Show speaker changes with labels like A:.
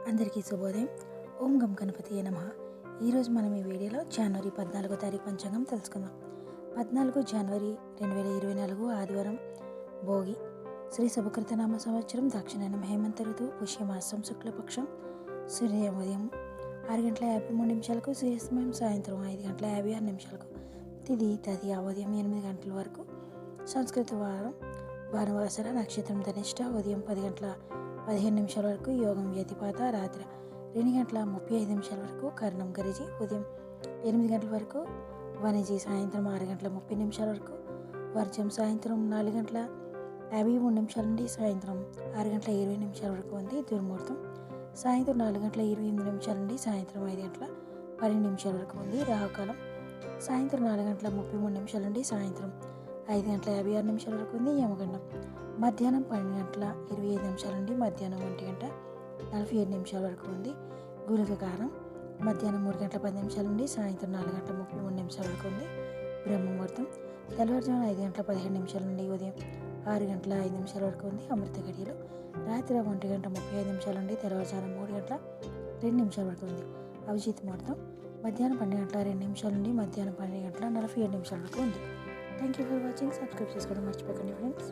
A: అందరికీ శుభోదయం. ఓం గం గణపతియే నమః. ఈరోజు మనం ఈ వీడియోలో జనవరి 14వ తారీఖు పంచాంగం తెలుసుకుందాం. 14 జనవరి 2024 ఆదివారం, భోగి. శ్రీ శుభకృతనామ సంవత్సరం, దక్షిణాయనం హేమంత ఋతువు, పుష్యమాసం, శుక్లపక్షం. సూర్యోదయం ఉదయం 6:53 సూర్యాస్తమయం సాయంత్రం 5:56. తిథి తదియ ఉదయం 8 గంటల వరకు. సంస్కృత వారం భానువాసర. నక్షత్రం ధనిష్ట. ఉదయం 10:15 వరకు. యోగం వ్యతిపాత. రాత్రి 2:35 వరకు. కర్ణం గరిజి. ఉదయం 8 గంటల వరకు. వనిజి సాయంత్రం 6:30 వరకు. వర్జం సాయంత్రం 4:53 నుండి సాయంత్రం 6:20 వరకు ఉంది. దుర్ముహూర్తం సాయంత్రం 4:28 నుండి సాయంత్రం 5:12 వరకు ఉంది. రాహుకాలం సాయంత్రం 4:33 నుండి సాయంత్రం 5:56 వరకు ఉంది. యమగండం మధ్యాహ్నం 12:25 నుండి మధ్యాహ్నం 1:47 వరకు ఉంది. గుళికకాలం మధ్యాహ్నం 3:10 నుండి సాయంత్రం 4:33 వరకు ఉంది. బ్రహ్మముహూర్తం తెల్లవారుజామున 5:17 నుండి ఉదయం 6:05 వరకు ఉంది. అమృత గడియలు రాత్రి 1:35 నుండి తెల్లవారుజామున 3:02 వరకు ఉంది. అభిజిత్ ముహూర్తం మధ్యాహ్నం 12:02 నుండి మధ్యాహ్నం 12:47 వరకు ఉంది. Thank you for watching. Subscribe చేసుకోవడం మర్చిపోకండి ఫ్రెండ్స్.